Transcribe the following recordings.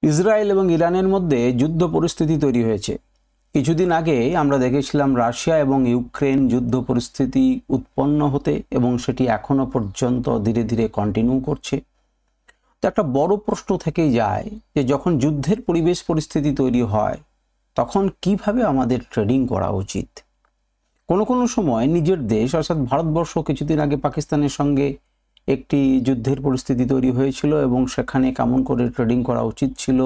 Israel এবং ইরানের মধ্যে যুদ্ধ পরিস্থিতি তৈরি হয়েছে। কিছুদিন আগে আমরা দেখেছিলাম রাশিয়া এবং ইউক্রেন যুদ্ধ পরিস্থিতি উৎপন্ন হতে, এবং সেটি এখনো পর্যন্ত ধীরে ধীরে কন্টিনিউ করছে। তো একটা বড় প্রশ্ন থেকেই যায় যে যখন যুদ্ধের পরিবেশ পরিস্থিতি তৈরি হয় তখন কিভাবে আমাদের ট্রেডিং করা উচিত। কোনো কোনো সময় নিজের দেশ অর্থাৎ ভারতবর্ষ কিছুদিন আগে পাকিস্তানের সঙ্গে একটি যুদ্ধের পরিস্থিতি তৈরি হয়েছিল এবং সেখানে কেমন করে ট্রেডিং করা উচিত ছিল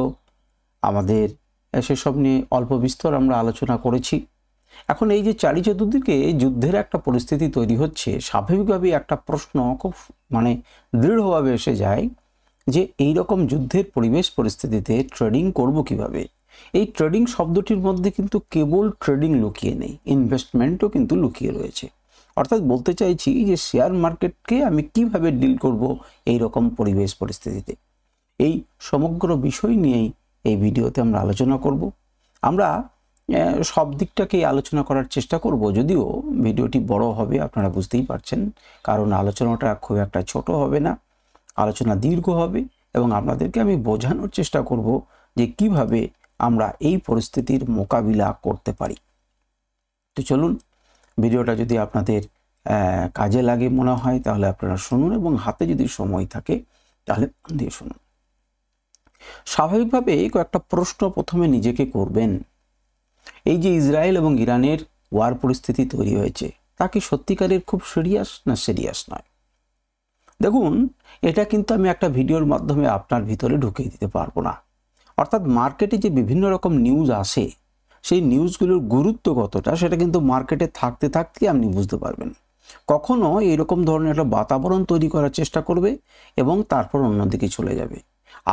আমাদের, সেসব নিয়ে অল্প বিস্তর আমরা আলোচনা করেছি। এখন এই যে চারিচতুর্দিকে যুদ্ধের একটা পরিস্থিতি তৈরি হচ্ছে, স্বাভাবিকভাবেই একটা প্রশ্ন খুব দৃঢ়ভাবে এসে যায় যে এই রকম যুদ্ধের পরিবেশ পরিস্থিতিতে ট্রেডিং করব কিভাবে। এই ট্রেডিং শব্দটির মধ্যে কিন্তু কেবল ট্রেডিং লুকিয়ে নেই, ইনভেস্টমেন্টও কিন্তু লুকিয়ে রয়েছে। অর্থাৎ বলতে চাইছি যে শেয়ার মার্কেটকে আমি কিভাবে ডিল করব এই রকম পরিবেশ পরিস্থিতিতে। এই সমগ্র বিষয় নিয়েই এই ভিডিওতে আমরা আলোচনা করব। আমরা সব দিকটাকেই আলোচনা করার চেষ্টা করব, যদিও ভিডিওটি বড় হবে আপনারা বুঝতেই পারছেন, কারণ আলোচনাটা খুব একটা ছোট হবে না, আলোচনা দীর্ঘ হবে এবং আপনাদেরকে আমি বোঝানোর চেষ্টা করব যে কিভাবে আমরা এই পরিস্থিতির মোকাবিলা করতে পারি। তো চলুন, ভিডিওটা যদি আপনাদের কাজে লাগে মনে হয় তাহলে আপনারা শুনুন, এবং হাতে যদি সময় থাকে তাহলে মন দিয়ে শুনুন। স্বাভাবিকভাবে কয়েকটা প্রশ্ন প্রথমে নিজেকে করবেন। এই যে ইসরায়েল এবং ইরানের ওয়ার পরিস্থিতি তৈরি হয়েছে, তা কি সত্যিকারের খুব সিরিয়াস না সিরিয়াস নয়? দেখুন, এটা কিন্তু আমি একটা ভিডিওর মাধ্যমে আপনার ভিতরে ঢুকিয়ে দিতে পারবো না। অর্থাৎ মার্কেটে যে বিভিন্ন রকম নিউজ আসে, সেই নিউজগুলোর গুরুত্ব কতটা সেটা কিন্তু মার্কেটে থাকতে থাকতে আপনি বুঝতে পারবেন। কখনো এরকম ধরনের একটা বাতাবরণ তৈরি করার চেষ্টা করবে এবং তারপর অন্যদিকে চলে যাবে।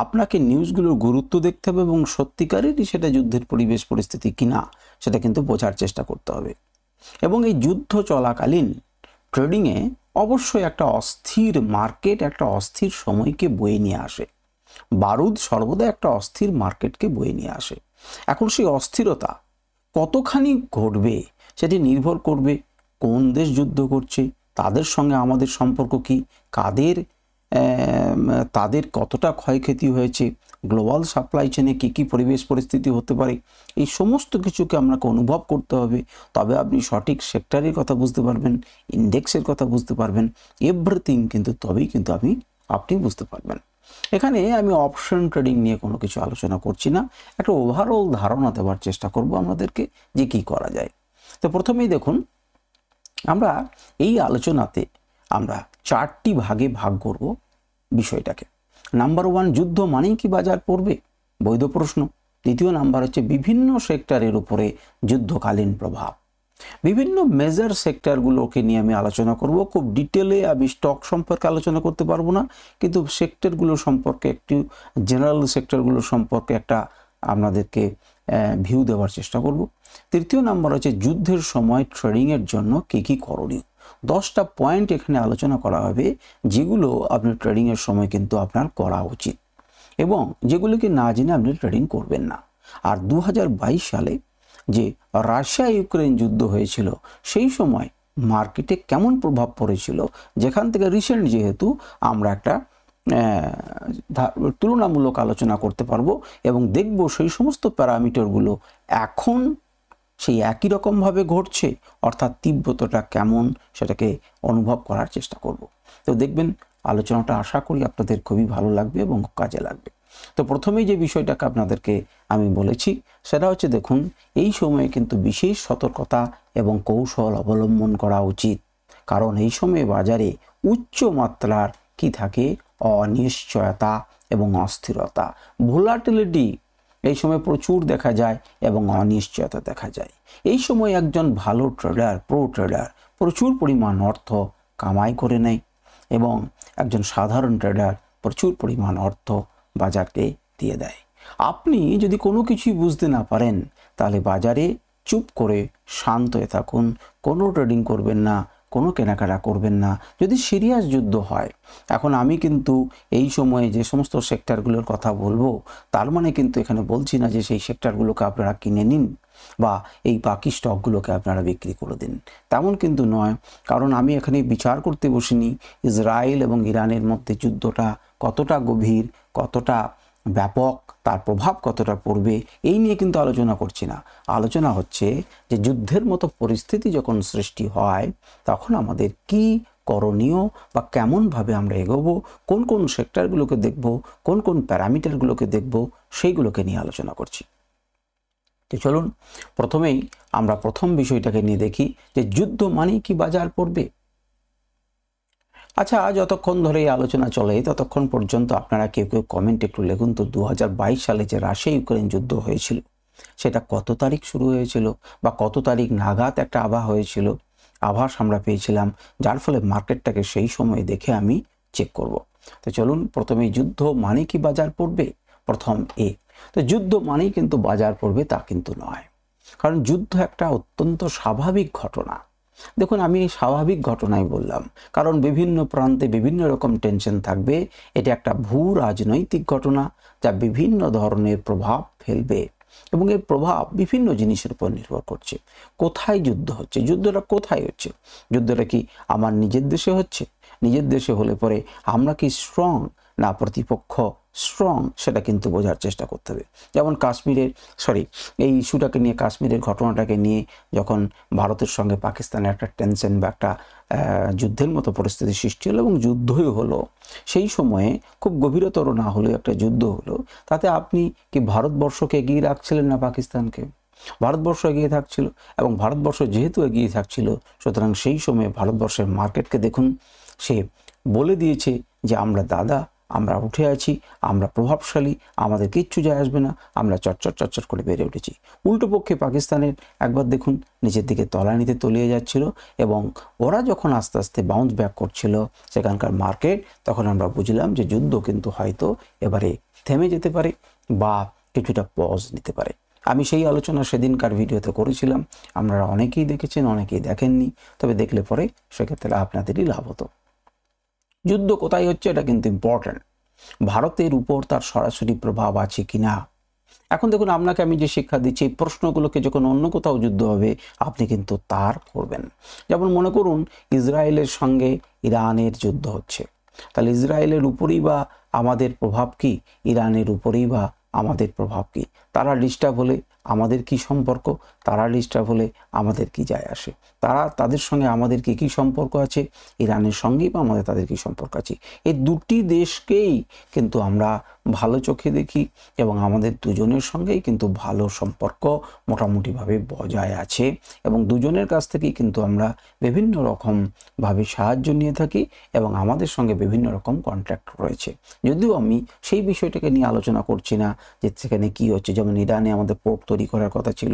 আপনাকে নিউজগুলোর গুরুত্ব দেখতে হবে এবং সত্যিকারেরই সেটা যুদ্ধের পরিবেশ পরিস্থিতি কিনা সেটা কিন্তু বোঝার চেষ্টা করতে হবে। এবং এই যুদ্ধ চলাকালীন ট্রেডিংয়ে অবশ্যই একটা অস্থির মার্কেট একটা অস্থির সময়কে বয়ে নিয়ে আসে। বারুদ সর্বদা একটা অস্থির মার্কেটকে বয়ে নিয়ে আসে। এখন সেই অস্থিরতা কতখানি ঘটবে সেটি নির্ভর করবে কোন দেশ যুদ্ধ করছে, তাদের সঙ্গে আমাদের সম্পর্ক কি, তাদের কতটা ক্ষয়ক্ষতি হয়েছে, গ্লোবাল সাপ্লাই চেনে কী কী পরিবেশ পরিস্থিতি হতে পারে। এই সমস্ত কিছুকে আপনাকে অনুভব করতে হবে, তবে আপনি সঠিক সেক্টরের কথা বুঝতে পারবেন, ইন্ডেক্সের কথা বুঝতে পারবেন, এভরিথিং কিন্তু তবেই কিন্তু আপনি বুঝতে পারবেন। এখানে আমি অপশন ট্রেডিং নিয়ে কোনো কিছু আলোচনা করছি না, একটা ওভারঅল ধারণা দেওয়ার চেষ্টা করব আমাদেরকে যে কি করা যায়। তো প্রথমেই দেখুন, আমরা এই আলোচনাতে আমরা চারটি ভাগে ভাগ করব বিষয়টাকে। নাম্বার 1, যুদ্ধ মানেই কি বাজার পড়বে? বৈধ প্রশ্ন। দ্বিতীয় নাম্বার হচ্ছে বিভিন্ন সেক্টরের উপরে যুদ্ধকালীন প্রভাব। বিভিন্ন মেজর সেক্টরগুলোকে নিয়ে আমি আলোচনা করব। খুব ডিটেলে আমি স্টক সম্পর্কে আলোচনা করতে পারবো না, কিন্তু সেক্টরগুলো সম্পর্কে একটু জেনারেল সেক্টরগুলো সম্পর্কে একটা আপনাদেরকে ভিউ দেওয়ার চেষ্টা করব। তৃতীয় নাম্বার হচ্ছে যুদ্ধের সময় ট্রেডিংয়ের জন্য কী কী করণীয়। 10টা পয়েন্ট এখানে আলোচনা করা হবে যেগুলো আপনি ট্রেডিংয়ের সময় কিন্তু আপনার করা উচিত, এবং যেগুলোকে না জেনে আপনি ট্রেডিং করবেন না। আর 2022 সালে যে রাশিয়া ইউক্রেন যুদ্ধ হয়েছিল সেই সময় মার্কেটে কেমন প্রভাব পড়েছিল, যেখান থেকে রিসেন্ট যেহেতু আমরা একটা তুলনামূলক আলোচনা করতে পারবো এবং দেখব সেই সমস্ত প্যারামিটারগুলো এখন সেই একই রকমভাবে ঘটছে, অর্থাৎ তীব্রতাটা কেমন সেটাকে অনুভব করার চেষ্টা করব। তো দেখবেন আলোচনাটা আশা করি আপনাদের খুবই ভালো লাগবে এবং কাজে লাগবে। তো প্রথমেই যে বিষয়টাকে আপনাদেরকে আমি বলেছি সেটা হচ্ছে, দেখুন, এই সময়ে কিন্তু বিশেষ সতর্কতা এবং কৌশল অবলম্বন করা উচিত, কারণ এই সময়ে বাজারে উচ্চ মাত্রার কি থাকে, অনিশ্চয়তা এবং অস্থিরতা, ভোলাটিলিটি এই সময় প্রচুর দেখা যায় এবং অনিশ্চয়তা দেখা যায়। এই সময় একজন ভালো ট্রেডার, প্রো ট্রেডার প্রচুর পরিমাণ অর্থ কামাই করে নেয় এবং একজন সাধারণ ট্রেডার প্রচুর পরিমাণ অর্থ বাজারকে দিয়ে দেয়। আপনি যদি কোনো কিছুই বুঝতে না পারেন তাহলে বাজারে চুপ করে শান্ত হয়ে থাকুন, কোনো ট্রেডিং করবেন না, কোনো কেনাকাটা করবেন না যদি সিরিয়াস যুদ্ধ হয়। এখন আমি কিন্তু এই সময়ে যে সমস্ত সেক্টরগুলোর কথা বলবো তার মানে কিন্তু এখানে বলছি না যে সেই সেক্টরগুলোকে আপনারা কিনে নিন বা এই বাকি স্টকগুলোকে আপনারা বিক্রি করে দিন, তেমন কিন্তু নয়। কারণ আমি এখানে বিচার করতে বসিনি ইসরায়েল এবং ইরানের মধ্যে যুদ্ধটা কতটা গভীর, কতটা ব্যাপক, তার প্রভাব কতটা পড়বে এই নিয়ে কিন্তু আলোচনা করছি না। আলোচনা হচ্ছে যে যুদ্ধের মতো পরিস্থিতি যখন সৃষ্টি হয় তখন আমাদের কি করণীয় বা কেমনভাবে আমরা এগোবো, কোন কোন সেক্টরগুলোকে দেখব, কোন কোন প্যারামিটারগুলোকে দেখব, সেইগুলোকে নিয়ে আলোচনা করছি। তো চলুন প্রথমেই আমরা প্রথম বিষয়টাকে নিয়ে দেখি যে যুদ্ধ মানেই কি বাজার পড়বে। আচ্ছা, যতক্ষণ ধরে এই আলোচনা চলে ততক্ষণ পর্যন্ত আপনারা কেউ কেউ কমেন্ট একটু লিখুন তো 2022 সালে যে রাশিয়া ইউক্রেন যুদ্ধ হয়েছিল সেটা কত তারিখ শুরু হয়েছিল বা কত তারিখ নাগাদ একটা আভাস আমরা পেয়েছিলাম, যার ফলে মার্কেটটাকে সেই সময় দেখে আমি চেক করব। তো চলুন প্রথমে যুদ্ধ মানে কি বাজার পড়বে, প্রথম তো যুদ্ধ মানেই কিন্তু বাজার পড়বে তা কিন্তু নয়, কারণ যুদ্ধ একটা অত্যন্ত স্বাভাবিক ঘটনা। দেখুন, আমি স্বাভাবিক ঘটনাই বললাম কারণ বিভিন্ন প্রান্তে বিভিন্ন রকম টেনশন থাকবে। এটা একটা ভূ রাজনৈতিক ঘটনা যা বিভিন্ন ধরনের প্রভাব ফেলবে এবং এর প্রভাব বিভিন্ন জিনিসের উপর নির্ভর করছে। কোথায় যুদ্ধ হচ্ছে, যুদ্ধটা কোথায় হচ্ছে, যুদ্ধটা কি আমার নিজের দেশে হচ্ছে, নিজের দেশে হলে পরে আমরা কি স্ট্রং না প্রতিপক্ষ স্ট্রং, সেটা কিন্তু বোঝার চেষ্টা করতে হবে। যেমন এই ইস্যুটাকে নিয়ে, কাশ্মীরের ঘটনাটাকে নিয়ে যখন ভারতের সঙ্গে পাকিস্তানের একটা টেনশন বা একটা যুদ্ধের মতো পরিস্থিতি সৃষ্টি হলো এবং যুদ্ধই হলো, সেই সময়ে খুব গভীরতর না হলেও একটা যুদ্ধ হলো, তাতে আপনি কি ভারতবর্ষকে এগিয়ে রাখছিলেন না পাকিস্তানকে? ভারতবর্ষ এগিয়ে থাকছিল এবং ভারতবর্ষ যেহেতু এগিয়ে থাকছিল সুতরাং সেই সময়ে ভারতবর্ষের মার্কেটকে দেখুন, সে বলে দিয়েছে যে আমরা উঠে আছি, আমরা প্রভাবশালী, আমাদের কিচ্ছু যায় আসবে না, আমরা চটচট করে বেড়ে উঠেছি। উল্টো পক্ষে পাকিস্তানের একবার দেখুন নিচের দিকে তলানিতে তলিয়ে যাচ্ছিল এবং ওরা যখন আস্তে আস্তে বাউন্স ব্যাক করছিল সেখানকার মার্কেট, তখন আমরা বুঝলাম যে যুদ্ধ কিন্তু হয়তো এবারে থেমে যেতে পারে বা কিছুটা পজ নিতে পারে। আমি সেই আলোচনা সেদিনকার ভিডিওতে করেছিলাম, আপনারা অনেকেই দেখেছেন, অনেকেই দেখেননি, তবে দেখলে পরে সেক্ষেত্রে আপনাদেরই লাভ হতো। যুদ্ধ কোথায় হচ্ছে এটা কিন্তু ইম্পর্ট্যান্ট, ভারতের উপর তার সরাসরি প্রভাব আছে কিনা। এখন দেখুন, আপনাকে আমি যে শিক্ষা দিচ্ছি এই প্রশ্নগুলোকে যখন অন্য কোথাও যুদ্ধ হবে আপনি কিন্তু তার করবেন। যেমন মনে করুন ইসরায়েলের সঙ্গে ইরানের যুদ্ধ হচ্ছে, তাহলে ইসরায়েলের উপরেই বা আমাদের প্রভাব কি, ইরানের উপরেই বা আমাদের প্রভাব কি? তারা ডিস্টার্ব হলে আমাদের কি সম্পর্ক, তারা ডিস্টার্ব হলে আমাদের কি যায় আসে, তাদের সঙ্গে আমাদের কি সম্পর্ক আছে, ইরানের সঙ্গেই বা তাদের কি সম্পর্ক আছে। এই দুটি দেশকেই কিন্তু আমরা ভালো চোখে দেখি এবং আমাদের দুজনের সঙ্গেই কিন্তু ভালো সম্পর্ক মোটামুটিভাবে বজায় আছে এবং দুজনের কাছ থেকেই কিন্তু আমরা বিভিন্ন রকমভাবে সাহায্য নিয়ে থাকি এবং আমাদের সঙ্গে বিভিন্ন রকম কন্ট্রাক্ট রয়েছে। যদিও আমি সেই বিষয়টাকে নিয়ে আলোচনা করছি না যে সেখানে কি হচ্ছে, যেমন ইরানে আমাদের পোর্ট তৈরি করার কথা ছিল,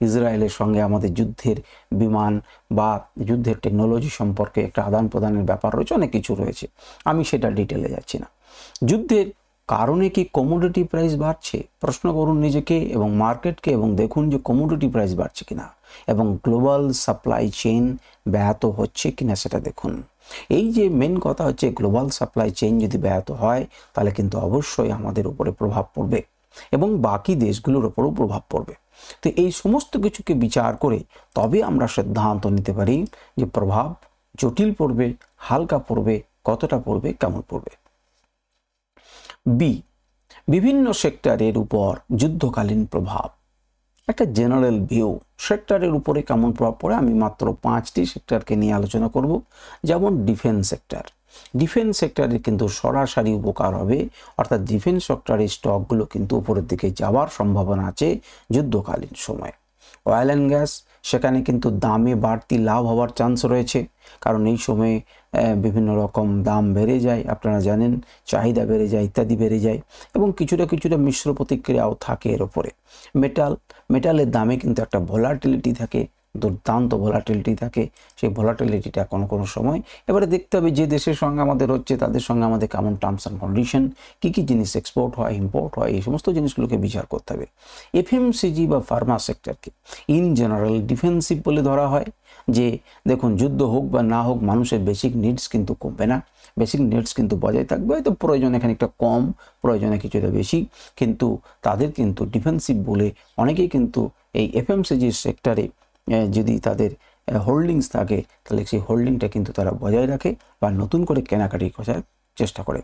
ইসরায়েলের সঙ্গে আমাদের যুদ্ধের বিমান বা যুদ্ধের টেকনোলজি সম্পর্কে একটা আদান প্রদানের ব্যাপার রয়েছে, অনেক কিছু রয়েছে, আমি সেটা ডিটেলে যাচ্ছি না। যুদ্ধের কারণে কি কমোডিটি প্রাইস বাড়ছে? প্রশ্ন করুন নিজেকে এবং মার্কেটকে এবং দেখুন যে কমোডিটি প্রাইস বাড়ছে কিনা এবং গ্লোবাল সাপ্লাই চেইন ব্যাহত হচ্ছে কিনা সেটা দেখুন। এই যে মেন কথা হচ্ছে, গ্লোবাল সাপ্লাই চেইন যদি ব্যাহত হয় তাহলে কিন্তু অবশ্যই আমাদের উপরে প্রভাব পড়বে এবং বাকি দেশগুলোর উপরও প্রভাব পড়বে। তো এই সমস্ত কিছুকে বিচার করে তবে আমরা সিদ্ধান্ত নিতে পারি যে প্রভাব জটিল পড়বে, হালকা পড়বে, কতটা পড়বে, কেমন পড়বে। বিভিন্ন সেক্টরের উপর যুদ্ধকালীন প্রভাব, একটা জেনারেল ভিউ সেক্টরের উপরে কেমন প্রভাব পড়ে। আমি মাত্র 5টি সেক্টরকে নিয়ে আলোচনা করব। যেমন ডিফেন্স সেক্টরে কিন্তু সরাসরি উপকার হবে, অর্থাৎ ডিফেন্স সেক্টরের স্টকগুলো কিন্তু উপরের দিকে যাওয়ার সম্ভাবনা আছে যুদ্ধকালীন সময়ে। অয়েল অ্যান্ড গ্যাস, সেখানে কিন্তু দামে বাড়তি লাভ হওয়ার চান্স রয়েছে, কারণ এই সময়ে বিভিন্ন রকম দাম বেড়ে যায়, আপনারা জানেন, চাহিদা বেড়ে যায়, ইত্যাদি বেড়ে যায় এবং কিছুটা মিশ্র প্রতিক্রিয়াও থাকে এর ওপরে। মেটালের দামে কিন্তু একটা ভোলাটিলিটি থাকে, দুর্দান্ত ভোলাটিলিটি থাকে। সেই ভোলাটিলিটিটা কোনো সময় এবারে দেখতে হবে যে দেশের সঙ্গে আমাদের হচ্ছে তাদের সঙ্গে আমাদের কেমন টার্মস অ্যান্ড কন্ডিশন, কী জিনিস এক্সপোর্ট হয়, ইম্পোর্ট হয়, এই সমস্ত জিনিসগুলোকে বিচার করতে হবে। এফএমসিজি বা ফার্মা সেক্টরকে ইন জেনারেল ডিফেন্সিভ বলে ধরা হয়। যে দেখুন, যুদ্ধ হোক বা না হোক মানুষের বেসিক নিডস কিন্তু কমবে না, বেসিক নিডস কিন্তু বজায় থাকবে, হয়তো প্রয়োজন এখানে একটা কম, প্রয়োজনে কিছুটা বেশি, কিন্তু তাদের কিন্তু ডিফেন্সিভ বলে অনেকেই কিন্তু এই এফএমসিজি সেক্টরে যদি তাদের হোল্ডিংস থাকে তাহলে সেই হোল্ডিংটা কিন্তু তারা বজায় রাখে বা নতুন করে কেনাকাটি চেষ্টা করে।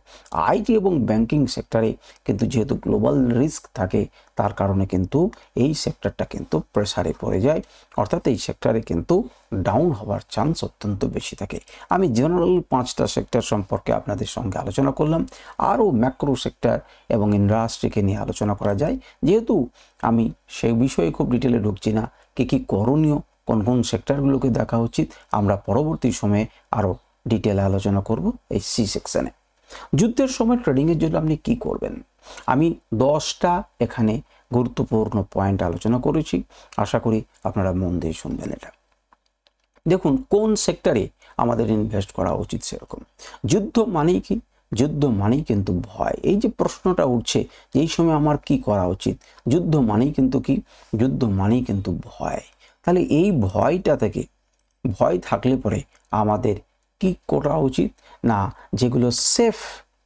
আইটি এবং ব্যাংকিং সেক্টরে কিন্তু যেহেতু গ্লোবাল রিস্ক থাকে, তার কারণে কিন্তু এই সেক্টরটা কিন্তু প্রেসারে পড়ে যায়, অর্থাৎ এই সেক্টরে কিন্তু ডাউন হওয়ার চান্স অত্যন্ত বেশি থাকে। আমি জেনারেল 5টা সেক্টর সম্পর্কে আপনাদের সঙ্গে আলোচনা করলাম। আরও ম্যাক্রো সেক্টর এবং ইন্ডাস্ট্রিকে নিয়ে আলোচনা করা যায়, যেহেতু আমি সেই বিষয়ে খুব ডিটেলে ঢুকছি না। কী করণীয়, কোন কোন সেক্টরগুলোকে দেখা উচিত, আমরা পরবর্তী সময়ে আরও ডিটেলে আলোচনা করব এই সি সেকশনে। যুদ্ধের সময় ট্রেডিংয়ের জন্য আপনি কি করবেন, আমি 10টা এখানে গুরুত্বপূর্ণ পয়েন্ট আলোচনা করেছি। আশা করি আপনারা মন দিয়ে শুনবেন এটা। দেখুন, কোন সেক্টরে আমাদের ইনভেস্ট করা উচিত সেরকম। যুদ্ধ মানেই কি? যুদ্ধ মানেই কিন্তু ভয়। এই যে প্রশ্নটা উঠছে যে এই সময় আমার কি করা উচিত, যুদ্ধ মানেই কিন্তু কি? যুদ্ধ মানেই কিন্তু ভয়। তাহলে এই ভয়টা থেকে, ভয় থাকলে পরে আমাদের কি করা উচিত না, যেগুলো safe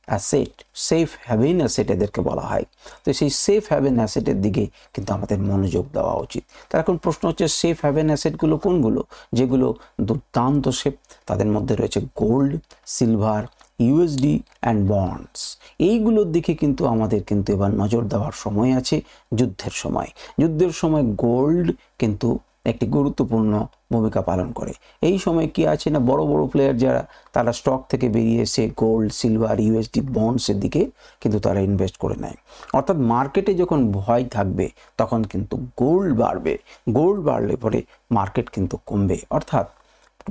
asset, safe haven asset এদেরকে বলা হয়, তো সেই সেফ হ্যাভেন অ্যাসেটের দিকে কিন্তু আমাদের মনোযোগ দেওয়া উচিত। তার এখন প্রশ্ন হচ্ছে সেফ হ্যাভেন অ্যাসেটগুলো কোনগুলো? যেগুলো দুর্দান্ত সেফ, তাদের মধ্যে রয়েছে gold, silver, USD and bonds. এইগুলোর দিকে কিন্তু আমাদের কিন্তু এবার নজর দেওয়ার সময় আছে যুদ্ধের সময়। যুদ্ধের সময় গোল্ড কিন্তু একটি গুরুত্বপূর্ণ ভূমিকা পালন করে। এই সময় কি আছে না, বড় বড় প্লেয়ার যারা, তারা স্টক থেকে বেরিয়ে এসে গোল্ড, সিলভার, ইউএসডি, বন্ডসের দিকে কিন্তু তারা ইনভেস্ট করে নেয়। অর্থাৎ মার্কেটে যখন ভয় থাকবে তখন কিন্তু গোল্ড বাড়বে, গোল্ড বাড়লে পরে মার্কেট কিন্তু কমবে। অর্থাৎ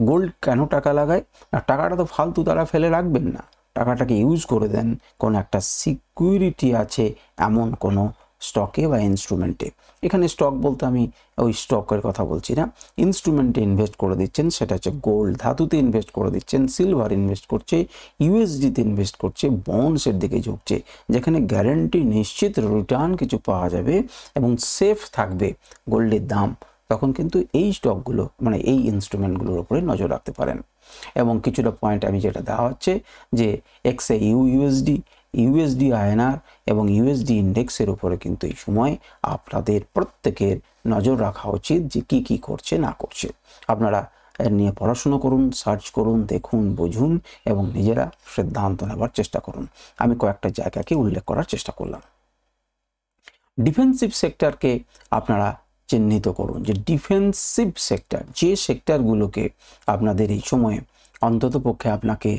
গোল্ড কেন টাকা লাগায় না, টাকাটা তো ফালতু তারা ফেলে রাখবেন না, টাকাটাকে ইউজ করে দেন কোনো একটা সিকিউরিটি আছে এমন কোনো স্টকে বা ইনস্ট্রুমেন্টে। এখানে স্টক বলতে আমি ওই স্টকের কথা বলছি না, ইনস্ট্রুমেন্টে ইনভেস্ট করে দিচ্ছেন, সেটা হচ্ছে গোল্ড। ধাতুতে ইনভেস্ট করে দিচ্ছেন, সিলভার ইনভেস্ট করছে, ইউএসডিতে ইনভেস্ট করছে, বন্ডসের দিকে ঝুঁকছে, যেখানে গ্যারান্টি নিশ্চিত রিটার্ন কিছু পাওয়া যাবে এবং সেফ থাকবে গোল্ডের দাম। তখন কিন্তু এই স্টকগুলো মানে এই ইনস্ট্রুমেন্টগুলোর উপরে নজর রাখতে পারেন। এবং কিছুটা পয়েন্ট আমি যেটা দেওয়া হচ্ছে যে এক্সএইউ ইউএসডি, ইউএসডি আইএনআর এবং ইউএসডি ইন্ডেক্সের উপরে কিন্তু এই সময় আপনাদের প্রত্যেকের নজর রাখা উচিত যে কি কি করছে না করছে। আপনারা এর নিয়ে পড়াশুনো করুন, সার্চ করুন, দেখুন, বুঝুন এবং নিজেরা সিদ্ধান্ত নেবার চেষ্টা করুন। আমি কয়েকটা জায়গাকে উল্লেখ করার চেষ্টা করলাম। ডিফেন্সিভ সেক্টরকে আপনারা চিহ্নিত করুন, যে ডিফেন্সিভ সেক্টর, যে সেক্টরগুলোকে আপনাদের এই সময়ে অন্তত পক্ষে আপনাকে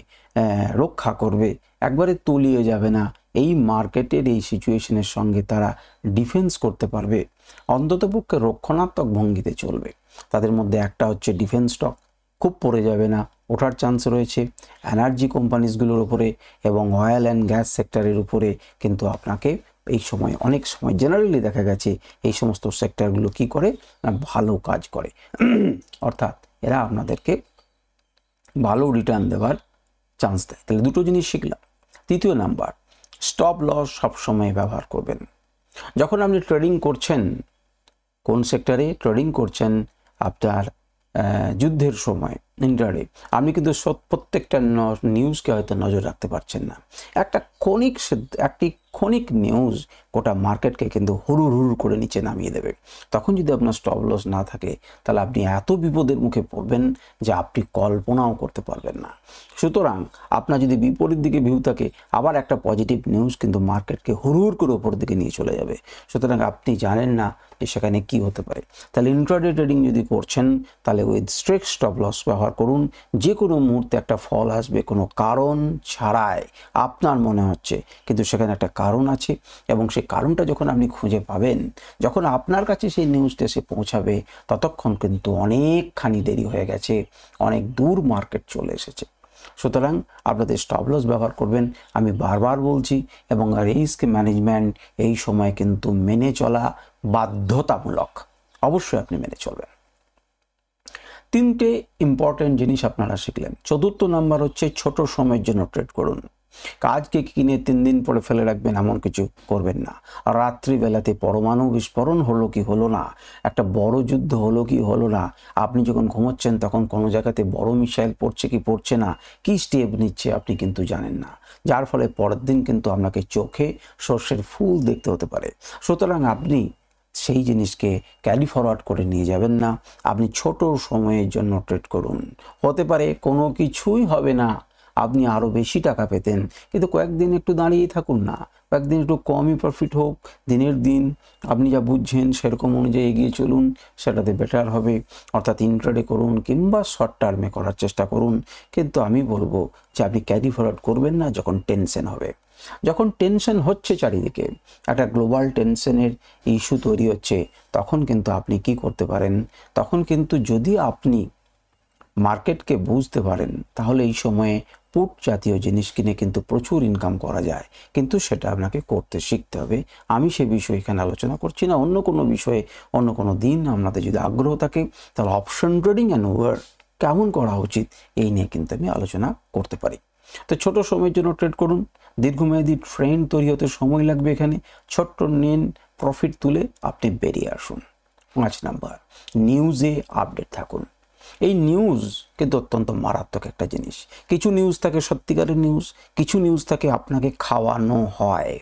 রক্ষা করবে, একবারে তলিয়ে যাবে না, এই মার্কেটের এই সিচুয়েশনের সঙ্গে তারা ডিফেন্স করতে পারবে, অন্তত পক্ষে রক্ষণাত্মক ভঙ্গিতে চলবে। তাদের মধ্যে একটা হচ্ছে ডিফেন্স স্টক, খুব পড়ে যাবে না, ওঠার চান্স রয়েছে। এনার্জি কোম্পানিজগুলোর উপরে এবং অয়েল অ্যান্ড গ্যাস সেক্টরের উপরে কিন্তু আপনাকে এই সময়, অনেক সময় জেনারেলি দেখা গেছে এই সমস্ত সেক্টরগুলো কি করে না, ভালো কাজ করে, অর্থাৎ এরা আপনাদেরকে ভালো রিটার্ন দেওয়ার চান্স দেয়। তাহলে দুটো জিনিস শিখলাম। তৃতীয় নাম্বার, স্টপ লস সবসময় ব্যবহার করবেন। যখন আপনি ট্রেডিং করছেন, কোন সেক্টরে ট্রেডিং করছেন, আপনার যুদ্ধের সময় ইন্টারডে, আপনি কিন্তু প্রত্যেকটা নিউজকে হয়তো নজর রাখতে পারছেন না। একটি ক্ষণিক নিউজ গোটা মার্কেটকে কিন্তু হুড়ুর করে নিচে নামিয়ে দেবে। তখন যদি আপনার স্টপ লস না থাকে, তাহলে আপনি এত বিপদের মুখে পড়বেন যে আপনি কল্পনাও করতে পারবেন না। সুতরাং আপনার যদি বিপরীত দিকে ভিউ থাকে, আবার একটা পজিটিভ নিউজ কিন্তু মার্কেটকে হুড়ুর করে ওপর দিকে নিয়ে চলে যাবে। সুতরাং আপনি জানেন না যে সেখানে কি হতে পারে। তাহলে ইন্ট্রাডে ট্রেডিং যদি করছেন, তাহলে উইথ স্ট্রিক্ট স্টপ লস ব্যবহার করুন। যে কোনো মুহূর্তে একটা ফল আসবে কোনো কারণ ছাড়াই, আপনার মনে হচ্ছে, কিন্তু সেখানে একটা কারণ আছে এবং সেই কারণটা যখন আপনি খুঁজে পাবেন, যখন আপনার কাছে সেই নিউজটা এসে পৌঁছাবে, ততক্ষণ কিন্তু অনেকখানি দেরি হয়ে গেছে, অনেক দূর মার্কেট চলে এসেছে। সুতরাং আপনাদের স্টপ লস ব্যবহার করবেন, আমি বারবার বলছি, এবং রিস্ক ম্যানেজমেন্ট এই সময় কিন্তু মেনে চলা বাধ্যতামূলক, অবশ্যই আপনি মেনে চলবেন। তিনটে ইম্পর্টেন্ট জিনিস আপনারা শিখলেন। চতুর্থ নাম্বার হচ্ছে ছোট সময়ের জন্য ট্রেড করুন। কাজকে কিনে 3 দিন পরে ফেলে রাখবেন এমন কিছু করবেন না। রাত্রিবেলাতে পরমাণু বিস্ফোরণ হলো কি হলো না, একটা বড় যুদ্ধ হলো কি হলো না, আপনি যখন ঘুমোচ্ছেন তখন কোনো জায়গাতে বড় মিসাইল পড়ছে কি পড়ছে না, কি স্টেপ নিচ্ছে আপনি কিন্তু জানেন না, যার ফলে পরের দিন কিন্তু আপনাকে চোখে সর্ষের ফুল দেখতে হতে পারে। সুতরাং আপনি সেই জিনিসকে ক্যারি ফরওয়ার্ড করে নিয়ে যাবেন না, আপনি ছোট সময়ের জন্য ট্রেড করুন। হতে পারে কোনো কিছুই হবে না, আপনি আরও বেশি টাকা পেতেন, কিন্তু কয়েকদিন একটু দাঁড়িয়ে থাকুন না, কয়েকদিন একটু কমই প্রফিট হোক, দিনের দিন আপনি যা বুঝছেন সেরকম অনুযায়ী এগিয়ে চলুন, সেটাতে বেটার হবে। অর্থাৎ ইন্ট্রাডে করুন কিংবা শর্ট টার্মে করার চেষ্টা করুন, কিন্তু আমি বলবো যে আপনি ক্যারি ফরওয়ার্ড করবেন না যখন টেনশন হবে। যখন টেনশন হচ্ছে চারিদিকে, একটা গ্লোবাল টেনশনের ইস্যু তৈরি হচ্ছে, তখন কিন্তু আপনি কি করতে পারেন, তখন কিন্তু যদি আপনি মার্কেটকে বুঝতে পারেন তাহলে এই সময়ে পুট জাতীয় জিনিস কিনে কিন্তু প্রচুর ইনকাম করা যায়, কিন্তু সেটা আপনাকে করতে শিখতে হবে। আমি সে বিষয়ে এখানে আলোচনা করছি না, অন্য কোনো বিষয়ে অন্য কোনো দিন আপনাদের যদি আগ্রহ থাকে তাহলে অপশন ট্রেডিং অ্যান্ড ওভার কেমন করা উচিত এই নিয়ে কিন্তু আমি আলোচনা করতে পারি। তো ছোট সময়ের জন্য ট্রেড করুন, দীর্ঘমেয়াদী ট্রেন্ড তৈরি হতে সময় লাগবে। এখানে ছোট্ট নিন, প্রফিট তুলে আপনি বেরিয়ে আসুন। 5 নাম্বার, নিউজে আপডেট থাকুন। এই নিউজ কিন্তু অত্যন্ত মারাত্মক একটা জিনিস। কিছু নিউজ থাকে সত্যিকারের নিউজ, কিছু নিউজ থাকে আপনাকে খাওয়ানো হয়।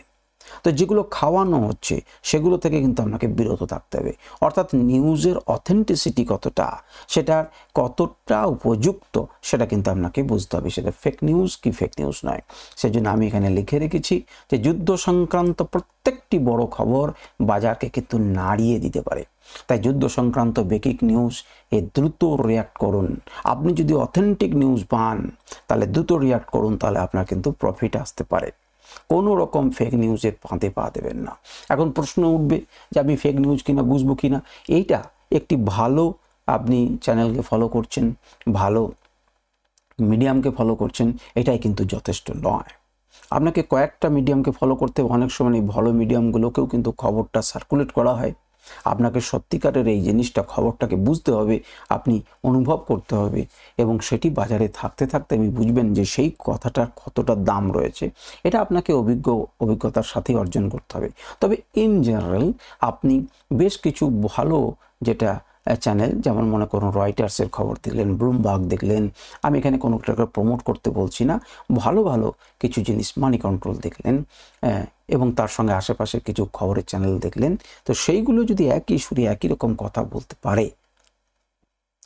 তো যেগুলো খাওয়ানো হচ্ছে সেগুলো থেকে কিন্তু আপনাকে বিরত থাকতে হবে। অর্থাৎ নিউজের অথেন্টিসিটি কতটা, সেটার কতটা উপযুক্ত সেটা কিন্তু আপনাকে বুঝতে হবে, সেটা ফেক নিউজ কি ফেক নিউজ নয়। সেজন্য আমি এখানে লিখে রেখেছি যে যুদ্ধ সংক্রান্ত প্রত্যেকটি বড় খবর বাজারকে কিন্তু নাড়িয়ে দিতে পারে। তাই যুদ্ধ সংক্রান্ত বেকিং নিউজ দ্রুত রিয়াক্ট করুন। আপনি যদি অথেন্টিক নিউজ পান তাহলে দ্রুত রিয়াক্ট করুন, তাহলে আপনার কিন্তু প্রফিট আসতে পারে। কোনো রকম ফেক নিউজের ফাঁদে পা দেবেন না। এখন প্রশ্ন উঠবে যে আমি ফেক নিউজ কিনা বুঝবো কিনা। এইটা একটি ভালো আপনি চ্যানেলকে ফলো করছেন, ভালো মিডিয়ামকে ফলো করছেন, এটাই কিন্তু যথেষ্ট নয়। আপনাকে কয়েকটা মিডিয়ামকে ফলো করতে হবে। অনেক সময় এই ভালো মিডিয়ামগুলোকেও কিন্তু খবরটা সার্কুলেট করা হয়। আপনাকে সত্যিকারের এই জিনিসটা খবরটাকে বুঝতে হবে, আপনি অনুভব করতে হবে, এবং সেটি বাজারে থাকতে থাকতে আপনি বুঝবেন যে সেই কথাটার কতটা দাম রয়েছে। এটা আপনাকে অভিজ্ঞতার সাথেই অর্জন করতে হবে। তবে ইন জেনারেল আপনি বেশ কিছু ভালো যেটা চ্যানেল, যেমন মনে করুন রয়টার্সের খবর দেখলেন, ব্লুমবার্গ দেখলেন, আমি এখানে কোনোটাকে প্রমোট করতে বলছি না, ভালো ভালো কিছু জিনিস, মানি কন্ট্রোল দেখলেন, এবং তার সঙ্গে আশেপাশের কিছু খবরের চ্যানেল দেখলেন, তো সেইগুলো যদি একই সুরে একই রকম কথা বলতে পারে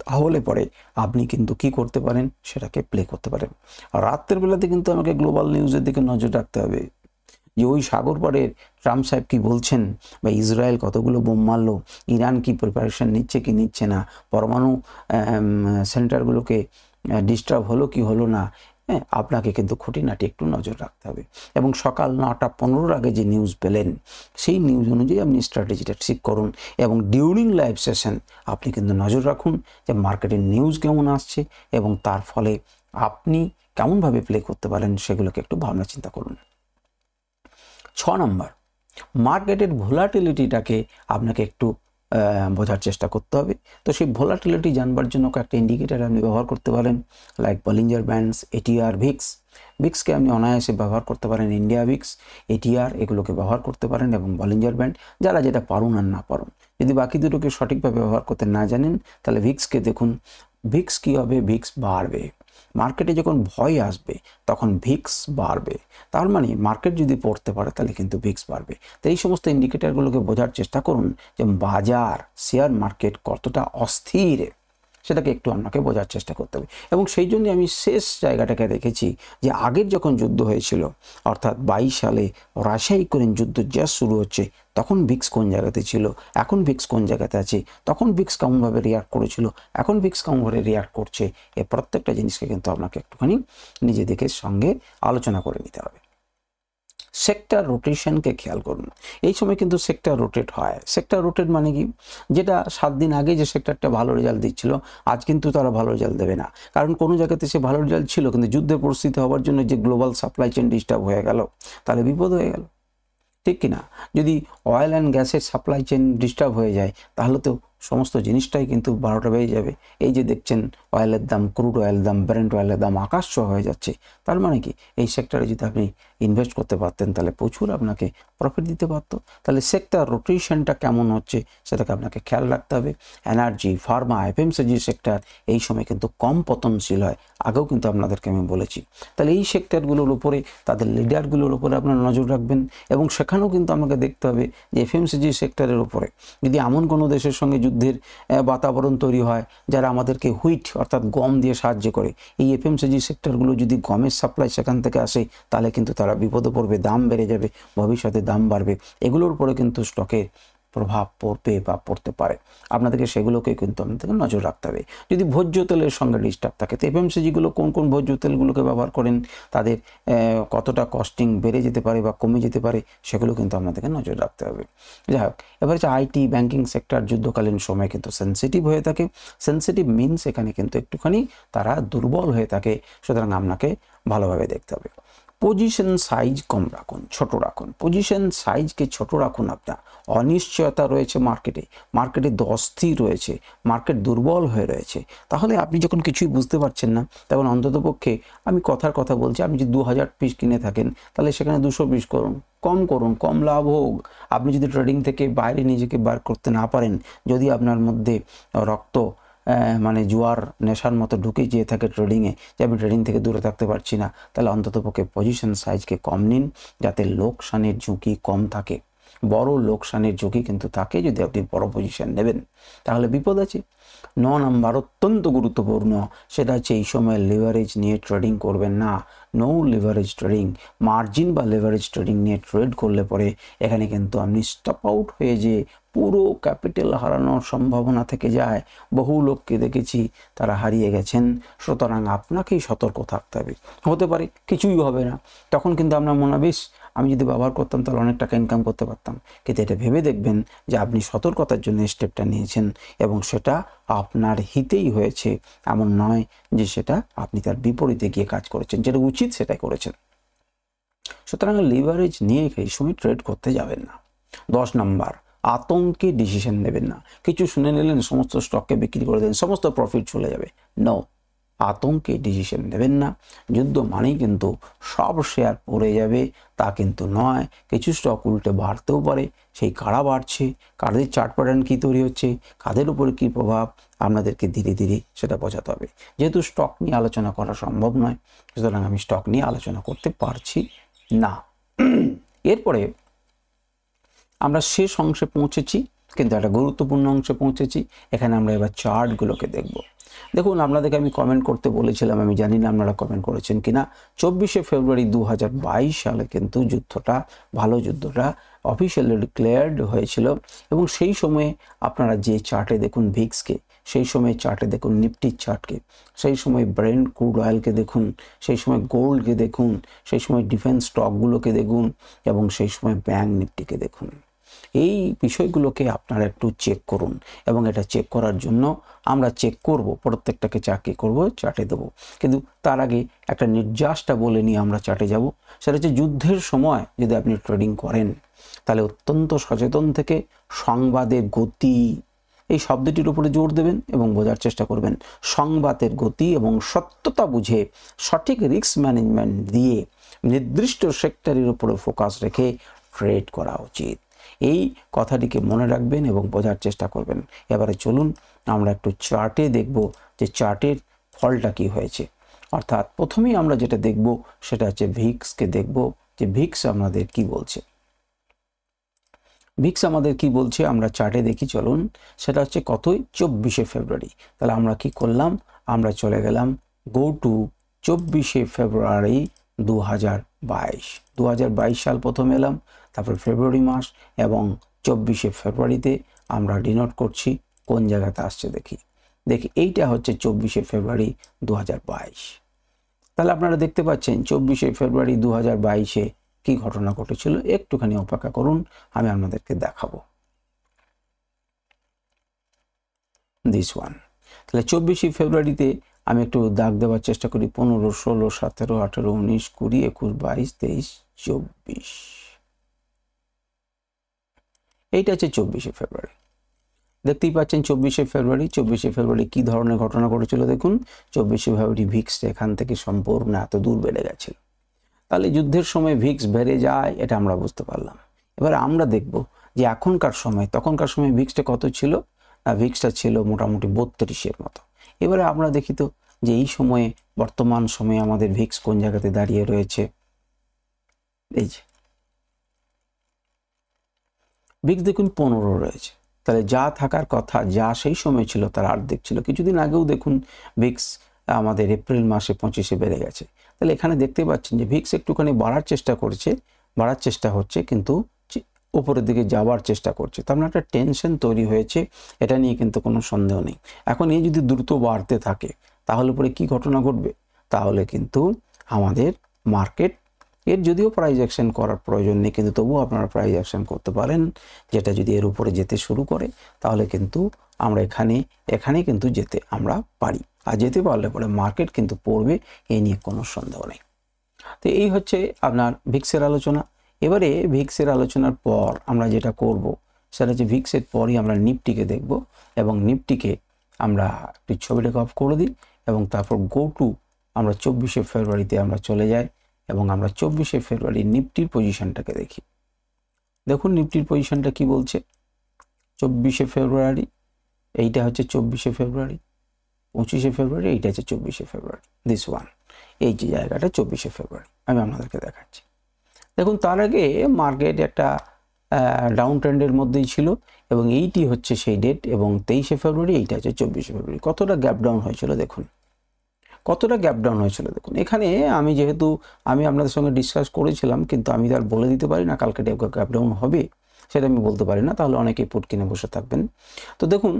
তাহলে পরে আপনি কিন্তু কি করতে পারেন, সেটাকে প্লে করতে পারেন। আর রাত্রের বেলাতে কিন্তু আমাকে গ্লোবাল নিউজের দিকে নজর রাখতে হবে, যে ওই সাগর পাড়ের ট্রাম্প সাহেব কি বলছেন, বা ইসরায়েল কতগুলো বোম মারলো, ইরান কি প্রিপারেশন নিচ্ছে কি নিচ্ছে না, পরমাণু সেন্টারগুলোকে ডিস্টার্ব হলো কি হলো না, হ্যাঁ, আপনাকে কিন্তু খুঁটিনাটি একটু নজর রাখতে হবে। এবং সকাল 9:15 আগে যে নিউজ পেলেন সেই নিউজ অনুযায়ী আপনি স্ট্র্যাটেজিটা ঠিক করুন, এবং ডিউরিং লাইভ সেশন আপনি কিন্তু নজর রাখুন যে মার্কেটের নিউজ কেমন আসছে, এবং তার ফলে আপনি কেমনভাবে প্লে করতে পারেন সেগুলোকে একটু ভাবনা চিন্তা করুন। 6 নম্বর, মার্কেটের ভোলাটিলিটিটাকে আপনাকে একটু বোঝার চেষ্টা করতে হবে। তো সেই ভোলাটিলিটি জানবার জন্য কয়েকটা ইন্ডিকেটার আপনি ব্যবহার করতে পারেন, like Bollinger bands, ATR, VIX. ভিক্সকে আপনি অনায়াসে ব্যবহার করতে পারেন, ইন্ডিয়া ভিক্স, এটিআর এগুলোকে ব্যবহার করতে পারেন, এবং বলিঞ্জার ব্যান্ড যারা যেটা পারুন আর না পারুন। যদি বাকি দুটোকে সঠিকভাবে ব্যবহার করতে না জানেন তাহলে ভিক্সকে দেখুন। ভিক্স কী হবে, ভিক্স বাড়বে। মার্কেটে যখন ভয় আসবে তখন ভিক্স বাড়বে, তার মানে মার্কেট যদি পড়তে পারে তাহলে কিন্তু ভিক্স বাড়বে। তো এই সমস্ত ইন্ডিকেটারগুলোকে বোঝার চেষ্টা করুন যে বাজার, শেয়ার মার্কেট কতটা অস্থির, সেটাকে একটু আপনাকে বোঝার চেষ্টা করতে হবে। এবং সেই জন্য আমি শেষ জায়গাটাকে দেখেছি যে আগের যখন যুদ্ধ হয়েছিল, অর্থাৎ 22 সালে রাশিয়া ইউক্রেন যুদ্ধ জাস্ট শুরু হচ্ছে, তখন ভিক্স কোন জায়গাতে ছিল, এখন ভিক্স কোন জায়গাতে আছে, তখন ভিক্স কেমনভাবে রিয়াক্ট করেছিল, এখন ভিক্স কেমনভাবে রিয়াক্ট করছে, এই প্রত্যেকটা জিনিসকে কিন্তু আপনাকে একটুখানি নিজেদের সঙ্গে আলোচনা করে নিতে হবে। সেক্টর রোটেশনকে খেয়াল করুন। এই সময় কিন্তু সেক্টর রোটেট হয়। সেক্টর রোটেট মানে কি, যেটা 7 দিন আগে যে সেক্টরটা ভালো রেজাল্ট দিচ্ছিল আজ কিন্তু তারা ভালো রেজাল্ট দেবে না, কারণ কোনো জায়গাতে সে ভালো রেজাল্ট ছিল, কিন্তু যুদ্ধের পরিস্থিতি হওয়ার জন্য যে গ্লোবাল সাপ্লাই চেইন ডিস্টার্ব হয়ে গেল, তাহলে বিপদ হয়ে গেল, ঠিক কিনা? যদি অয়েল অ্যান্ড গ্যাসের সাপ্লাই চেইন ডিস্টার্ব হয়ে যায় তাহলে তো সমস্ত জিনিসটাই কিন্তু 12টা বেজে যাবে। এই যে দেখছেন অয়েলের দাম, ক্রুড অয়েলের দাম, ব্রেন্ট অয়েলের দাম আকাশ ছোঁয়া হয়ে যাচ্ছে। তার মানে কি, এই সেক্টরে যদি আপনি ইনভেস্ট করতে পারতেন তাহলে প্রচুর আপনাকে প্রফিট দিতে পারতো। তাহলে সেক্টর রোটেশনটা কেমন হচ্ছে সেটাকে আপনাকে খেয়াল রাখতে হবে। এনার্জি, ফার্মা, এফএমসিজি সেক্টর এই সময় কিন্তু কম পতনশীল হয়, আগেও কিন্তু আপনাদেরকে আমি বলেছি। তাহলে এই সেক্টরগুলোর উপরে, তাদের লিডারগুলোর উপরে আপনারা নজর রাখবেন, এবং সেখানেও কিন্তু আমাকে দেখতে হবে যে এফএমসিজি সেক্টরের উপরে যদি এমন কোনো দেশের সঙ্গে যুদ্ধের বাতাবরণ তৈরি হয় যারা আমাদেরকে হুইট অর্থাৎ গম দিয়ে সাহায্য করে। এই এফএমসিজি সেক্টরগুলো যদি গমের সাপ্লাই সেখান থেকে আসে তাহলে কিন্তু তারা বিপদে পড়বে, দাম বেড়ে যাবে, ভবিষ্যতে দাম বাড়বে। এগুলোর উপরে কিন্তু স্টকের প্রভাব পড়বে বা পড়তে পারে। আপনাদেরকে সেগুলোকে কিন্তু আপনাদেরকে নজর রাখতে হবে। যদি ভোজ্য তেলের সঙ্গে ডিস্টার্ব থাকে, তো এফএমসিজিগুলো কোন কোন ভোজ্য তেলগুলোকে ব্যবহার করেন, তাদের কতটা কস্টিং বেড়ে যেতে পারে বা কমে যেতে পারে, সেগুলো কিন্তু আপনাদেরকে নজর রাখতে হবে। যাই হোক, এবার হচ্ছে আইটি ব্যাংকিং সেক্টর যুদ্ধকালীন সময় কিন্তু সেন্সিটিভ হয়ে থাকে। সেন্সিটিভ মিনস এখানে কিন্তু একটুখানি তারা দুর্বল হয়ে থাকে, সুতরাং আপনাকে ভালোভাবে দেখতে হবে। পজিশন সাইজ কম রাখুন, ছোট রাখুন, পজিশন সাইজকে ছোট রাখুন। আপনার অনিশ্চয়তা রয়েছে মার্কেটে অস্থির রয়েছে, মার্কেট দুর্বল হয়ে রয়েছে, তাহলে আপনি যখন কিছুই বুঝতে পারছেন না তখন অন্ততপক্ষে আমি কথার কথা বলছি, আপনি যদি 2000 পিস কিনে থাকেন তাহলে সেখানে 200 পিস করুন, কম লাভ হোক। আপনি যদি ট্রেডিং থেকে বাইরে নিজেকে বার করতে না পারেন, যদি আপনার মধ্যে রক্ত মানে জুয়ার নেশার মতো ঢুকে যেয়ে থাকে ট্রেডিংয়ে, যে আমি ট্রেডিং থেকে দূরে থাকতে পারছি না, তাহলে অন্ততপক্ষে পজিশন সাইজকে কম নিন, যাতে লোকসানের ঝুঁকি কম থাকে। বড় লোকসানের ঝুঁকি কিন্তু থাকে যদি আপনি বড় পজিশন নেবেন, তাহলে বিপদ আছে। 9 নম্বর অত্যন্ত গুরুত্বপূর্ণ, সেটা হচ্ছে এই সময় লিভারেজ নিয়ে ট্রেডিং করবেন না। নো লিভারেজ ট্রেডিং, মার্জিন বা লিভারেজ ট্রেডিং নিয়ে ট্রেড করলে পরে এখানে কিন্তু আপনি স্টপ আউট হয়ে যেয়ে পুরো ক্যাপিটাল হারানোর সম্ভাবনা থেকে যায়। বহু লোককে দেখেছি তারা হারিয়ে গেছেন। সুতরাং আপনাকেই সতর্ক থাকতে হবে। হতে পারে কিছুই হবে না, তখন কিন্তু আপনার মনে হয় বেশ, আমি যদি ব্যবহার করতাম তাহলে অনেক টাকা ইনকাম করতে পারতাম। কিন্তু এটা ভেবে দেখবেন যে আপনি সতর্কতার জন্য স্টেপটা নিয়েছেন এবং সেটা আপনার হিতেই হয়েছে, এমন নয় যে সেটা আপনি তার বিপরীতে গিয়ে কাজ করেছেন, যেটা উচিত সেটাই করেছেন। সুতরাং লিভারেজ নিয়ে এই সময় ট্রেড করতে যাবেন না। 10 নম্বর, আতঙ্কে ডিসিশন নেবেন না। কিছু শুনে নিলেন, সমস্ত স্টককে বিক্রি করে দেন, সমস্ত প্রফিট চলে যাবে। নো, আতঙ্কে ডিসিশন নেবেন না। যুদ্ধ মানেই কিন্তু সব শেয়ার পড়ে যাবে তা কিন্তু নয়। কিছু স্টক উল্টে বাড়তেও পারে, সেই কারা বাড়ছে, কাদের চার্ট প্যাটার্ন কী তৈরি হচ্ছে, কাদের উপরে কী প্রভাব, আপনাদেরকে ধীরে ধীরে সেটা বোঝাতে হবে। যেহেতু স্টক নিয়ে আলোচনা করা সম্ভব নয়, সুতরাং আমি স্টক নিয়ে আলোচনা করতে পারছি না। এরপরে আমরা শেষ অংশে পৌঁছেছি, কিন্তু একটা গুরুত্বপূর্ণ অংশে পৌঁছেছি। এখানে আমরা এবার চার্টগুলোকে দেখব। দেখুন, আপনাদেরকে আমি কমেন্ট করতে বলেছিলাম, আমি জানি না আপনারা কমেন্ট করেছেন কিনা। 24শে ফেব্রুয়ারি 2022 সালে কিন্তু ভালো যুদ্ধটা অফিসিয়ালি ডিক্লেয়ার্ড হয়েছিল। এবং সেই সময়ে আপনারা যে চার্টে দেখুন ভিক্সকে, সেই সময় চার্টে দেখুন নিফটির চার্টকে, সেই সময় ব্রেন্ট ক্রুড অয়েলকে দেখুন, সেই সময় গোল্ডকে দেখুন, সেই সময় ডিফেন্স স্টকগুলোকে দেখুন এবং সেই সময় ব্যাংক নিফটিকে দেখুন। এই বিষয়গুলোকে আপনারা একটু চেক করুন এবং এটা চেক করার জন্য আমরা চেক করব, প্রত্যেকটাকে চাকরি করব, চার্টে দেবো। কিন্তু তার আগে একটা নির্যাসটা বলে নিয়ে আমরা চার্টে যাব। সেটা হচ্ছে যুদ্ধের সময় যদি আপনি ট্রেডিং করেন তাহলে অত্যন্ত সচেতন থেকে সংবাদের গতি, এই শব্দটির উপরে জোর দেবেন এবং বোঝার চেষ্টা করবেন। সংবাদের গতি এবং সত্যতা বুঝে সঠিক রিস্ক ম্যানেজমেন্ট দিয়ে নির্দিষ্ট সেক্টরের উপরে ফোকাস রেখে ট্রেড করা উচিত। এই কথাটিকে মনে রাখবেন এবং বোঝার চেষ্টা করবেন। এবারে চলুন আমরা একটু চার্টে দেখব যে চার্টের ফলটা কি হয়েছে। অর্থাৎ প্রথমেই আমরা যেটা দেখব সেটা হচ্ছে ভিক্সকে দেখব, যে ভিক্স আমাদের কি বলছে। ভিক্স আমাদের কি বলছে আমরা চার্টে দেখি, চলুন। সেটা হচ্ছে কতই, 24শে ফেব্রুয়ারি। তাহলে আমরা কি করলাম, আমরা চলে গেলাম গো টু 24শে ফেব্রুয়ারি 2022 সাল প্রথম এলাম, তারপর ফেব্রুয়ারি মাস এবং 24শে ফেব্রুয়ারিতে আমরা ডিনোট করছি কোন জায়গাতে আসছে দেখি। এইটা হচ্ছে 24শে ফেব্রুয়ারি 2022। তাহলে আপনারা দেখতে পাচ্ছেন 24শে ফেব্রুয়ারি 2022-এ কি ঘটনা ঘটেছিল। একটুখানি অপেক্ষা করুন, আমি আপনাদেরকে দেখাবো। This one. তাহলে 24শে ফেব্রুয়ারিতে আমি একটু দাগ দেওয়ার চেষ্টা করি। 15, 16, 17, 18, 19, 20, 21, 22, 23, 24। এইটা হচ্ছে 24শে ফেব্রুয়ারি। দেখতেই পাচ্ছেন 24শে ফেব্রুয়ারি কি ধরনের ঘটনা ঘটেছিল দেখুন। 24শে ফেব্রুয়ারি ভিক্স এখান থেকে সম্পূর্ণ এত দূর বেড়ে গেছিল। তাহলে যুদ্ধের সময় ভিক্স বেড়ে যায়, এটা আমরা বুঝতে পারলাম। এবার আমরা দেখব যে এখনকার সময়, তখনকার সময় ভিক্সটা কত ছিল, ভিক্সটা ছিল মোটামুটি 32-এর মতো। এবারে আমরা দেখি তো যে এই সময়ে, বর্তমান সময়ে আমাদের ভিক্স কোন জায়গাতে দাঁড়িয়ে রয়েছে। এই যে ভিক্স দেখুন 15 রয়েছে। তাহলে যা থাকার কথা, যা সেই সময় ছিল তার অর্ধেক ছিল। কিছুদিন আগেও দেখুন ভিক্স আমাদের এপ্রিল মাসে 25-এ বেড়ে গেছে। তাহলে এখানে দেখতে পাচ্ছেন যে ভিক্স একটুখানি বাড়ার চেষ্টা হচ্ছে, কিন্তু উপরের দিকে যাওয়ার চেষ্টা করছে। তার মানে একটা টেনশন তৈরি হয়েছে, এটা নিয়ে কিন্তু কোনো সন্দেহ নেই। এখন এই যদি দ্রুত বাড়তে থাকে তাহলে পরে কি ঘটনা ঘটবে? তাহলে কিন্তু আমাদের মার্কেট, এর যদিও প্রাইস অ্যাকশন করার প্রয়োজন নেই, কিন্তু তবুও আপনারা প্রাইস অ্যাকশন করতে পারেন, যেটা যদি এর উপরে যেতে শুরু করে তাহলে কিন্তু আমরা এখানে কিন্তু যেতে আমরা পারি। আর যেতে পারলে পরে মার্কেট কিন্তু পড়বে, এ নিয়ে কোনো সন্দেহ নেই। তো এই হচ্ছে আপনার ভিক্সের আলোচনা। এবারে ভিক্সের আলোচনার পর আমরা যেটা করব সেটা হচ্ছে ভিক্সের পরই আমরা নিফটিকে দেখব, এবং নিফটিকে আমরা একটি ছবিটাকে অফ করে দিই এবং তারপর গো টু আমরা 24শে ফেব্রুয়ারিতে আমরা চলে যাই এবং আমরা 24শে ফেব্রুয়ারি নিফটির পজিশনটাকে দেখি। দেখুন নিফটির পজিশনটা কি বলছে। 24শে ফেব্রুয়ারি, এইটা হচ্ছে 24শে ফেব্রুয়ারি, 25শে ফেব্রুয়ারি, এইটা হচ্ছে 24শে ফেব্রুয়ারি, দিস ওয়ান, এই যে জায়গাটা 24শে ফেব্রুয়ারি আমি আপনাদেরকে দেখাচ্ছি। দেখুন তার আগে মার্কেট একটা ডাউন ট্রেন্ডের মধ্যেই ছিল এবং এইটি হচ্ছে সেই ডেট, এবং 23শে ফেব্রুয়ারি, এইটা হচ্ছে 24শে ফেব্রুয়ারি। কতটা গ্যাপ ডাউন হয়েছিল দেখুন, কতটা গ্যাপ ডাউন হয়েছিল দেখুন। এখানে আমি আপনাদের সঙ্গে ডিসকাস করেছিলাম, কিন্তু আমি তার বলে দিতে পারি না কালকে গ্যাপ ডাউন হবে, সেটা আমি বলতে পারি না, তাহলে অনেকেই পুট কিনে বসে থাকবেন। তো দেখুন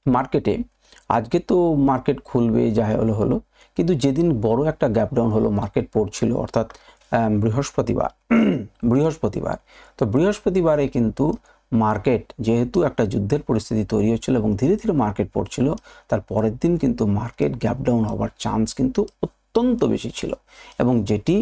মার্কেটে আজকে তো মার্কেট খুলবে, যা হলো, কিন্তু যেদিন বড় একটা গ্যাপ ডাউন হলো, মার্কেট পড়ছিল অর্থাৎ বৃহস্পতিবার। তো বৃহস্পতিবারে কিন্তু মার্কেট, যেহেতু একটা যুদ্ধের পরিস্থিতি তৈরি হচ্ছিল এবং ধীরে ধীরে মার্কেট পড়ছিল, তার পরের দিন কিন্তু মার্কেট গ্যাপ ডাউন হওয়ার চান্স কিন্তু অত্যন্ত বেশি ছিল, এবং যেটি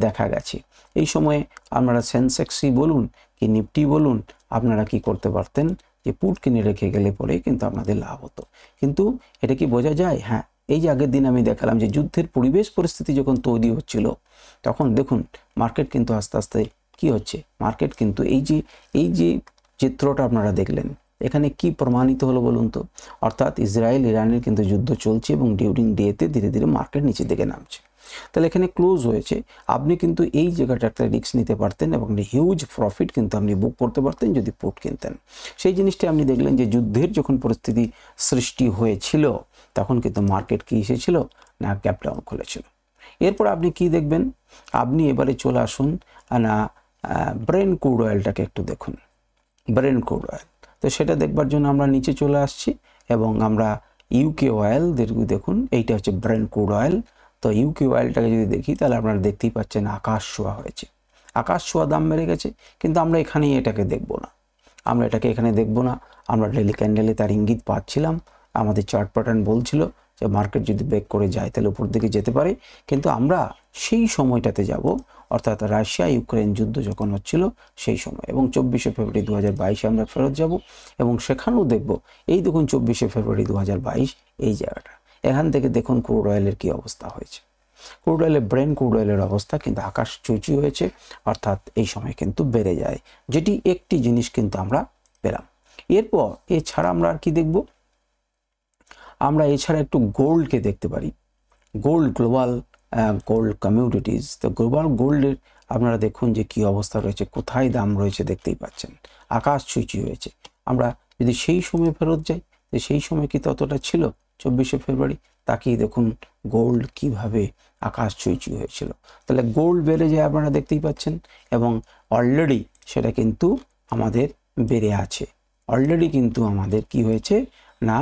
দেখা গেছে এই সময়ে আপনারা সেন্সেক্সই বলুন কি নিফটি বলুন, আপনারা কি করতে পারতেন যে পুট কিনে রেখে গেলে পরে কিন্তু আপনাদের লাভ হতো। কিন্তু এটা কি বোঝা যায়? হ্যাঁ, এই যে আগের দিন আমি দেখালাম যে যুদ্ধের পরিস্থিতি যখন তৈরি হচ্ছিল, তখন দেখুন মার্কেট কিন্তু আস্তে আস্তে কি হচ্ছে, মার্কেট কিন্তু এই যে চিত্রটা আপনারা দেখলেন, এখানে কি প্রমাণিত হলো বলুন তো? অর্থাৎ ইসরায়েল ইরানের কিন্তু যুদ্ধ চলছে এবং ডিউরিং ডেতে ধীরে ধীরে মার্কেট নিচের দিকে নামছে। তাহলে এখানে ক্লোজ হয়েছে, আপনি কিন্তু এই জায়গাটা একটা রিস্ক নিতে পারতেন এবং হিউজ প্রফিট কিন্তু আপনি বুক করতে পারতেন যদি পুট কিনতেন। সেই জিনিসটা আপনি দেখলেন যে যুদ্ধের যখন পরিস্থিতি সৃষ্টি হয়েছিল, তখন কিন্তু মার্কেট কি এসেছিল না, গ্যাপ ডাউন খুলেছিল। এরপর আপনি কি দেখবেন, আপনি এবারে চলে আসুন না ব্রেন ক্রুড অয়েলটাকে একটু দেখুন, ব্রেন ক্রুড অয়েল। তো সেটা দেখবার জন্য আমরা নিচে চলে আসছি এবং আমরা ইউকে অয়েল দেখুন, এইটা হচ্ছে ব্রেন ক্রুড অয়েল। তো ইউকে অয়েলটাকে যদি দেখি তাহলে আপনারা দেখতেই পাচ্ছেন আকাশ ছোঁয়া হয়েছে, আকাশ ছোঁয়া দাম বেড়ে গেছে, কিন্তু আমরা এটাকে দেখব না, আমরা ডেলি ক্যান্ডেলে তার ইঙ্গিত পাচ্ছিলাম, আমাদের চার্ট প্যাটার্ন বলছিল যে মার্কেট যদি ব্রেক করে যায় তাহলে উপর দিকে যেতে পারে, কিন্তু আমরা সেই সময়টাতে যাব, অর্থাৎ রাশিয়া ইউক্রেন যুদ্ধ যখন হচ্ছিল সেই সময়, এবং 24শে ফেব্রুয়ারি 2022 আমরা ফেরত যাব এবং সেখানেও দেখব। এই দেখুন 24শে ফেব্রুয়ারি 2022 এই জায়গাটা, এখান থেকে দেখুন ক্রুড অয়েলের কি অবস্থা হয়েছে। ক্রুড অয়েলের ব্রেন ক্রুড অয়েলের অবস্থা কিন্তু আকাশ চুচি হয়েছে, অর্থাৎ এই সময় কিন্তু বেড়ে যায়, যেটি একটি জিনিস কিন্তু আমরা পেলাম। এরপর এছাড়া আমরা আর কি দেখব, আমরা এছাড়া একটু গোল্ডকে দেখতে পারি, গোল্ড, গ্লোবাল গোল্ড কমিউনিটিজ। তো গ্লোবাল গোল্ডের আপনারা দেখুন যে কি অবস্থা রয়েছে, কোথায় দাম রয়েছে দেখতেই পাচ্ছেন, আকাশ ছুঁচি হয়েছে। আমরা যদি সেই সময় ফেরত যাই, যে সেই সময় কি ততটা ছিল 24শে ফেব্রুয়ারি, তাকিয়ে দেখুন গোল্ড কিভাবে আকাশ ছুঁচি হয়েছিল। তাহলে গোল্ড বেড়ে যায় আপনারা দেখতেই পাচ্ছেন, এবং অলরেডি সেটা কিন্তু আমাদের বেড়ে আছে, অলরেডি কিন্তু আমাদের কি হয়েছে না,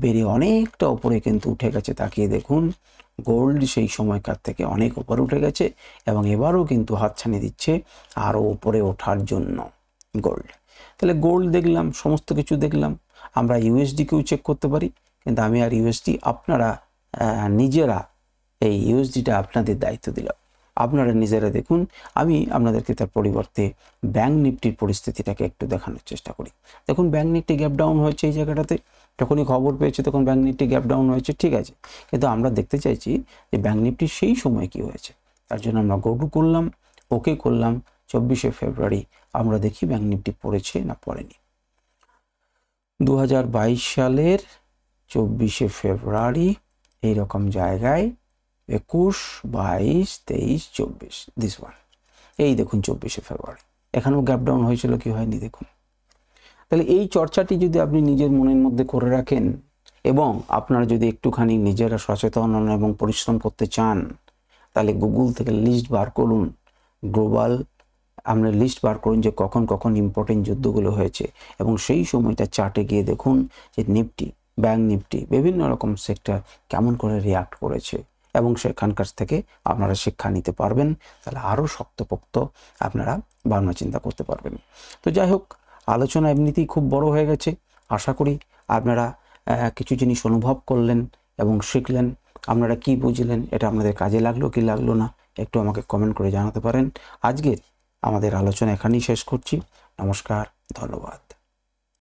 বেড়ে অনেকটা উপরে কিন্তু উঠে গেছে। তাকিয়ে দেখুন গোল্ড সেই সময়কার থেকে অনেক উপরে উঠে গেছে এবং এবারও কিন্তু হাতছানি দিচ্ছে আরও উপরে ওঠার জন্য গোল্ড। তাহলে গোল্ড দেখলাম, সমস্ত কিছু দেখলাম। আমরা ইউএসডিকেও চেক করতে পারি, কিন্তু আমি আর ইউএসডি, আপনারা নিজেরা এই ইউএসডিটা আপনাদের দায়িত্ব দিলাম, আপনারা নিজেরা দেখুন। আমি আপনাদেরকে তার পরিবর্তে ব্যাংক নিফটির পরিস্থিতিটাকে একটু দেখানোর চেষ্টা করি। দেখুন ব্যাংক নিফটি গ্যাপ ডাউন হয়েছে এই জায়গাটাতে, যখনই খবর পেয়েছে তখন ব্যাংক নিফটি গ্যাপ ডাউন হয়েছে, ঠিক আছে, কিন্তু আমরা দেখতে চাইছি যে ব্যাংক নিফটি সেই সময় কি হয়েছে। তার জন্য আমরা গো টু করলাম, ওকে করলাম 24শে ফেব্রুয়ারি, আমরা দেখি ব্যাংক নিফটি পড়েছে না পড়েনি। 2022 সালের 24শে ফেব্রুয়ারি এইরকম জায়গায় 21, 22, 23, 24, দিস ওয়ান, এই দেখুন 24শে ফেব্রুয়ারি, এখানেও গ্যাপ ডাউন হয়েছিল কি হয়নি দেখুন। তাহলে এই চর্চাটি যদি আপনি নিজের মনের মধ্যে করে রাখেন এবং আপনারা যদি একটুখানি নিজেরা সচেতন হন এবং পরিশ্রম করতে চান, তাহলে গুগল থেকে লিস্ট বার করুন, গ্লোবাল আমরা লিস্ট বার করুন যে কখন কখন ইম্পর্টেন্ট যুদ্ধগুলো হয়েছে এবং সেই সময়টা চার্টে গিয়ে দেখুন যে নিফটি, ব্যাংক নিফটি, বিভিন্ন রকম সেক্টর কেমন করে রিয়াক্ট করেছে এবং সেখানকার থেকে আপনারা শিক্ষা নিতে পারবেন। তাহলে আরও শক্তপোক্ত আপনারা ভাবনা চিন্তা করতে পারবেন। তো যাই হোক, আলোচনা এমনিতেই খুব বড় হয়ে গেছে। আশা করি আপনারা কিছু জিনিস অনুভব করলেন এবং শিখলেন। আপনারা কি বুঝলেন, এটা আপনাদের কাজে লাগলো কি লাগলো না, একটু আমাকে কমেন্ট করে জানাতে পারেন। আজকের আমাদের আলোচনা এখানেই শেষ করছি। নমস্কার, ধন্যবাদ।